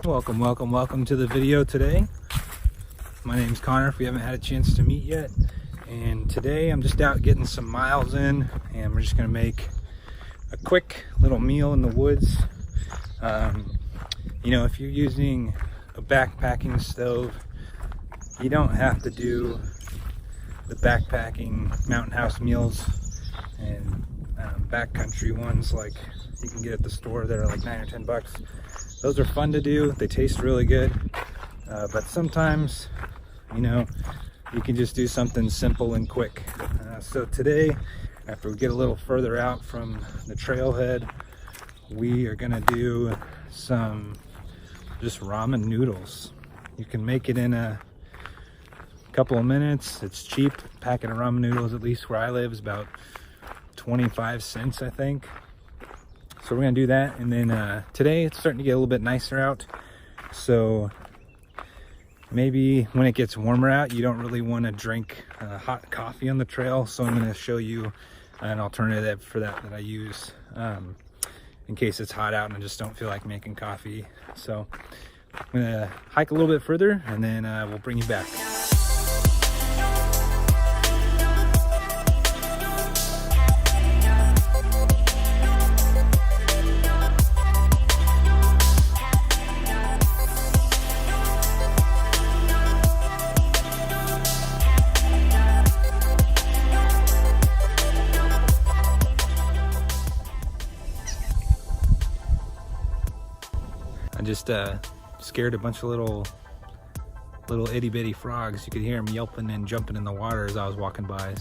Welcome to the video today. My name's Connor, if we haven't had a chance to meet yet. And today I'm just out getting some miles in, and we're just gonna make a quick little meal in the woods. You know, if you're using a backpacking stove, you don't have to do the backpacking mountain house meals and backcountry ones like you can get at the store that are like 9 or 10 bucks. Those are fun to do, they taste really good, but sometimes, you know, you can just do something simple and quick. So today, after we get a little further out from the trailhead, we are gonna do some just ramen noodles. You can make it in a couple of minutes. It's cheap. A packet of ramen noodles, at least where I live, is about 25 cents, I think. So we're gonna do that, and then today it's starting to get a little bit nicer out, so maybe when it gets warmer out you don't really want to drink hot coffee on the trail. So I'm going to show you an alternative for that I use in case it's hot out and I just don't feel like making coffee. So I'm gonna hike a little bit further, and then we'll bring you back. I just scared a bunch of little itty bitty frogs. You could hear them yelping and jumping in the water as I was walking by.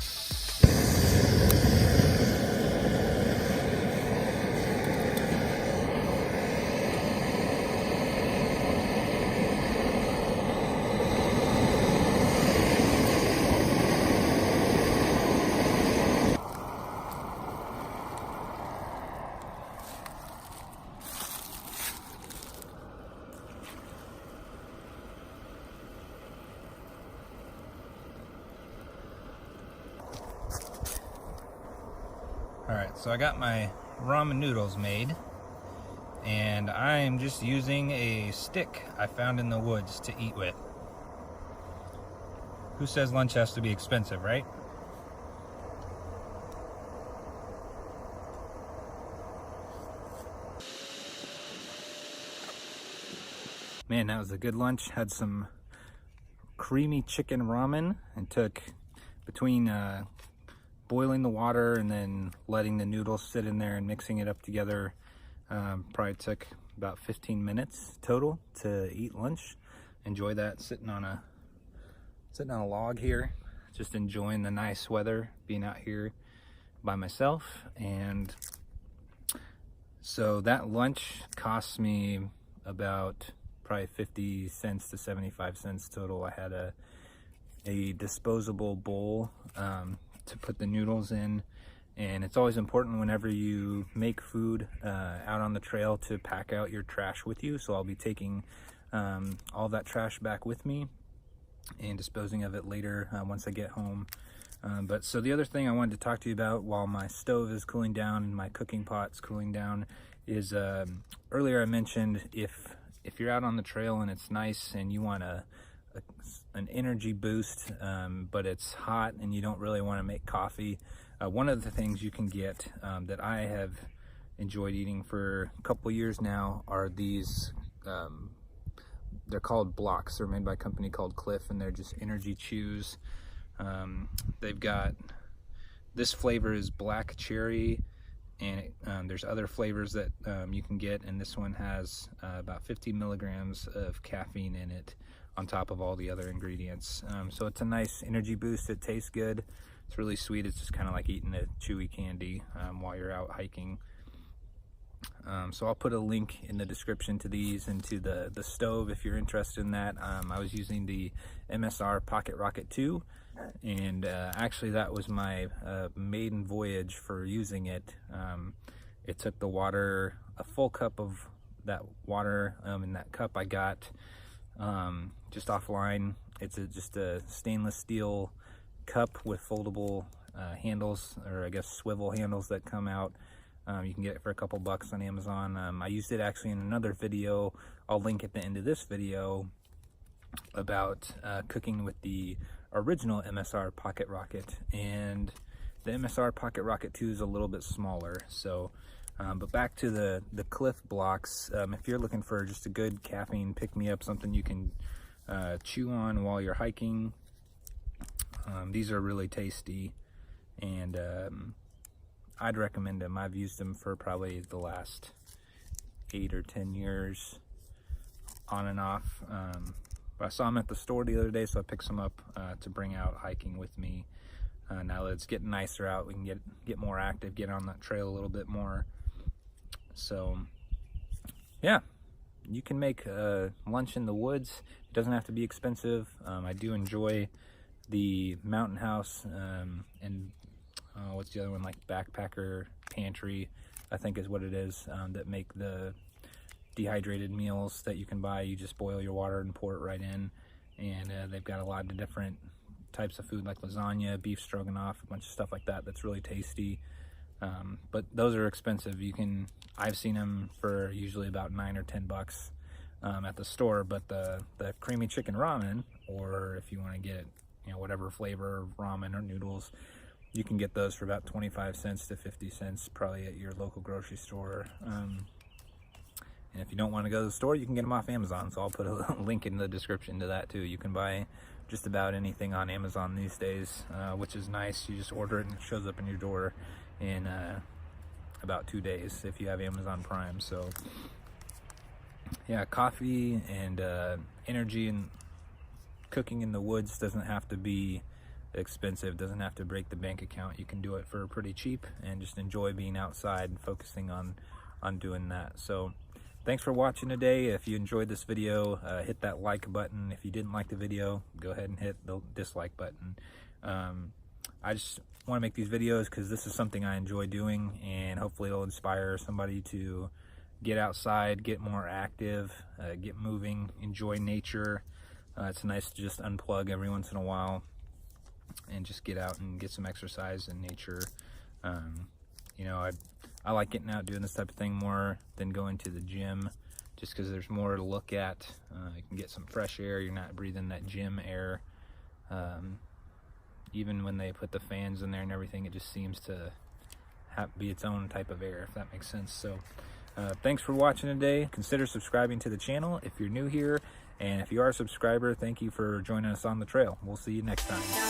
Alright, so I got my ramen noodles made, and I am just using a stick I found in the woods to eat with. Who says lunch has to be expensive, right? Man, that was a good lunch. Had some creamy chicken ramen, and took between boiling the water and then letting the noodles sit in there and mixing it up together, probably took about 15 minutes total to eat lunch. Enjoy that sitting on a log here, just enjoying the nice weather, being out here by myself. And so that lunch cost me about probably 50 cents to 75 cents total. I had a disposable bowl to put the noodles in, and it's always important whenever you make food out on the trail to pack out your trash with you. So I'll be taking all that trash back with me and disposing of it later once I get home. But so the other thing I wanted to talk to you about while my stove is cooling down and my cooking pot's cooling down is earlier I mentioned if you're out on the trail and it's nice and you want an energy boost, but it's hot and you don't really want to make coffee, one of the things you can get that I have enjoyed eating for a couple years now are these, they're called blocks. They're made by a company called Cliff, and they're just energy chews. They've got, this flavor is black cherry, and there's other flavors that you can get, and this one has about 50 milligrams of caffeine in it on top of all the other ingredients. So it's a nice energy boost. It tastes good. It's really sweet. It's just kind of like eating a chewy candy while you're out hiking. So I'll put a link in the description to these and to the stove if you're interested in that. I was using the MSR Pocket Rocket 2, and actually that was my maiden voyage for using it. It took the water, a full cup of that water in that cup I got just offline. It's just a stainless steel cup with foldable handles, or I guess swivel handles that come out. You can get it for a couple bucks on Amazon. I used it actually in another video. I'll link at the end of this video about cooking with the original MSR Pocket Rocket, and the MSR Pocket Rocket 2 is a little bit smaller. So but back to the Cliff blocks. If you're looking for just a good caffeine pick-me-up, something you can chew on while you're hiking, these are really tasty, and I'd recommend them. I've used them for probably the last 8 or 10 years on and off. I saw them at the store the other day, so I picked some up to bring out hiking with me. Now that it's getting nicer out, we can get more active, get on that trail a little bit more. So yeah, you can make lunch in the woods. It doesn't have to be expensive. I do enjoy the Mountain House and what's the other one, like Backpacker Pantry, I think is what it is, that make the dehydrated meals that you can buy. You just boil your water and pour it right in, and they've got a lot of different types of food like lasagna, beef stroganoff, a bunch of stuff like that that's really tasty. But those are expensive. I've seen them for usually about $9 or $10 at the store, but the creamy chicken ramen, or if you want to get, whatever flavor ramen or noodles, you can get those for about 25 cents to 50 cents probably at your local grocery store. And if you don't want to go to the store, you can get them off Amazon, so I'll put a link in the description to that too. You can buy just about anything on Amazon these days, which is nice. You just order it and it shows up in your door in about 2 days if you have Amazon Prime. So yeah, coffee and energy and cooking in the woods doesn't have to be expensive, doesn't have to break the bank account. You can do it for pretty cheap and just enjoy being outside and focusing on doing that. So thanks for watching today. If you enjoyed this video, hit that like button. If you didn't like the video, go ahead and hit the dislike button. I just want to make these videos because this is something I enjoy doing, and hopefully it'll inspire somebody to get outside, get more active, get moving, enjoy nature. It's nice to just unplug every once in a while and just get out and get some exercise in nature. I like getting out doing this type of thing more than going to the gym, just because there's more to look at. You can get some fresh air. You're not breathing that gym air. Even when they put the fans in there and everything, it just seems to be its own type of air, if that makes sense. So thanks for watching today. Consider subscribing to the channel if you're new here, and if you are a subscriber, thank you for joining us on the trail. We'll see you next time.